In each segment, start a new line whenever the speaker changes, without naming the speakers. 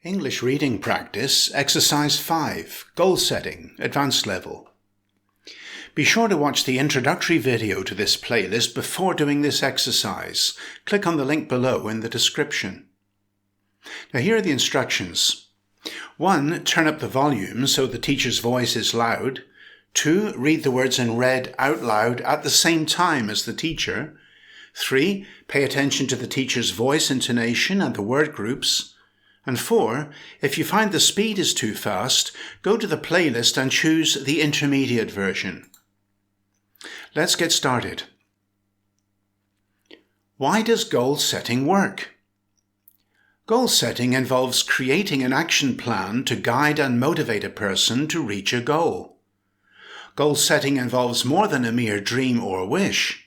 English Reading Practice, Exercise 5, Goal Setting, Advanced Level. Be sure to watch the introductory video to this playlist before doing this exercise. Click on the link below in the description. Now here are the instructions. 1. Turn up the volume so the teacher's voice is loud. 2. Read the words in red out loud at the same time as the teacher. 3. Pay attention to the teacher's voice intonation and the word groups. And 4, if you find the speed is too fast, go to the playlist and choose the intermediate version. Let's get started. Why does goal setting work? Goal setting involves creating an action plan to guide and motivate a person to reach a goal. Goal setting involves more than a mere dream or wish.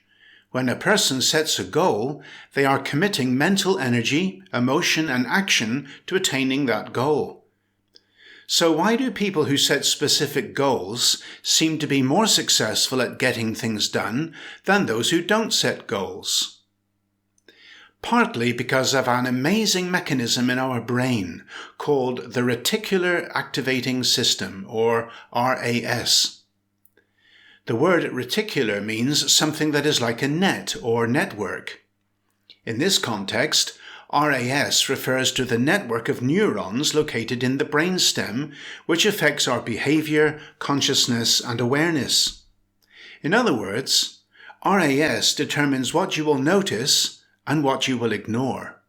When a person sets a goal, they are committing mental energy, emotion, and action to attaining that goal. So why do people who set specific goals seem to be more successful at getting things done than those who don't set goals? Partly because of an amazing mechanism in our brain called the Reticular Activating System, or RAS. The word reticular means something that is like a net or network. In this context, RAS refers to the network of neurons located in the brainstem, which affects our behavior, consciousness, and awareness. In other words, RAS determines what you will notice and what you will ignore.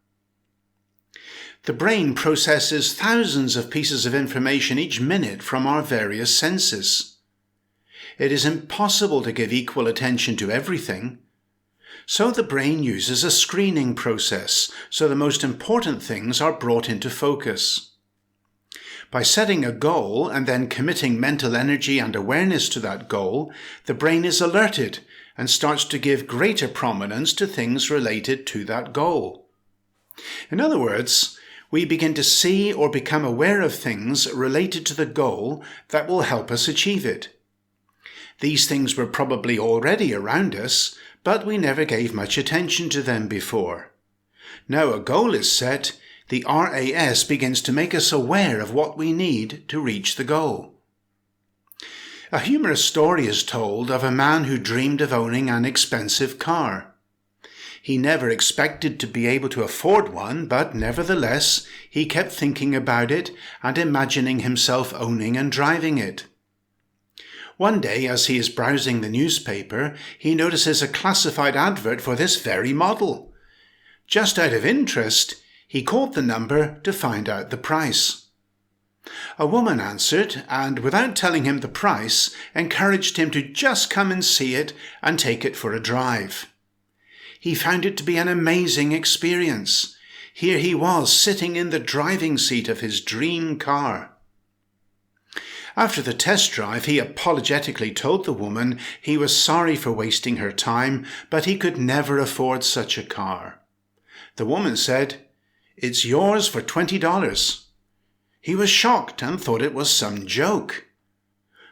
The brain processes thousands of pieces of information each minute from our various senses. It is impossible to give equal attention to everything. So the brain uses a screening process, so the most important things are brought into focus. By setting a goal and then committing mental energy and awareness to that goal, the brain is alerted and starts to give greater prominence to things related to that goal. In other words, we begin to see or become aware of things related to the goal that will help us achieve it. These things were probably already around us, but we never gave much attention to them before. Now a goal is set, the RAS begins to make us aware of what we need to reach the goal. A humorous story is told of a man who dreamed of owning an expensive car. He never expected to be able to afford one, but nevertheless, he kept thinking about it and imagining himself owning and driving it. One day, as he is browsing the newspaper, he notices a classified advert for this very model. Just out of interest, he called the number to find out the price. A woman answered, and without telling him the price, encouraged him to just come and see it and take it for a drive. He found it to be an amazing experience. Here he was, sitting in the driving seat of his dream car. After the test drive, he apologetically told the woman he was sorry for wasting her time, but he could never afford such a car. The woman said, "It's yours for $20. He was shocked and thought it was some joke.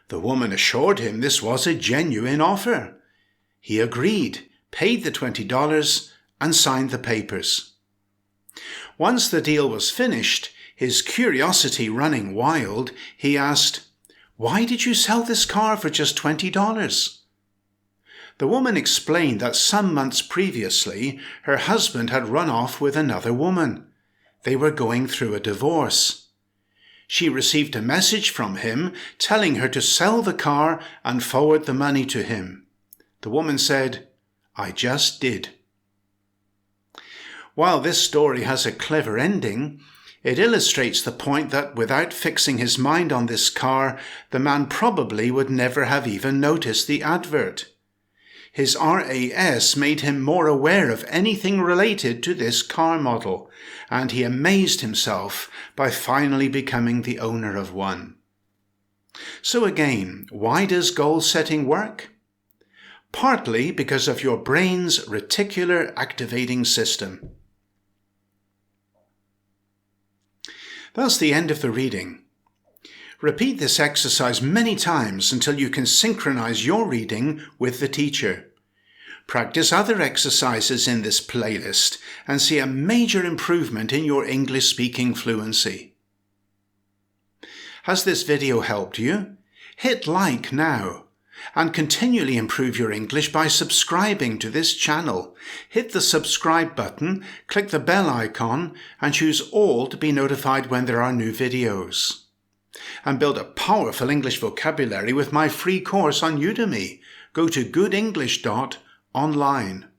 The woman assured him this was a genuine offer. He agreed, paid the $20, and signed the papers. Once the deal was finished, his curiosity running wild, he asked, "Why did you sell this car for just $20? The woman explained that some months previously, her husband had run off with another woman. They were going through a divorce. She received a message from him telling her to sell the car and forward the money to him. The woman said, "I just did." While this story has a clever ending, it illustrates the point that without fixing his mind on this car, the man probably would never have even noticed the advert. His RAS made him more aware of anything related to this car model, and he amazed himself by finally becoming the owner of one. So again, why does goal setting work? Partly because of your brain's reticular activating system. That's the end of the reading. Repeat this exercise many times until you can synchronize your reading with the teacher. Practice other exercises in this playlist and see a major improvement in your English speaking fluency. Has this video helped you? Hit like now. And continually improve your English by subscribing to this channel. Hit the subscribe button, click the bell icon, and choose all to be notified when there are new videos. And build a powerful English vocabulary with my free course on Udemy. Go to goodenglish.online.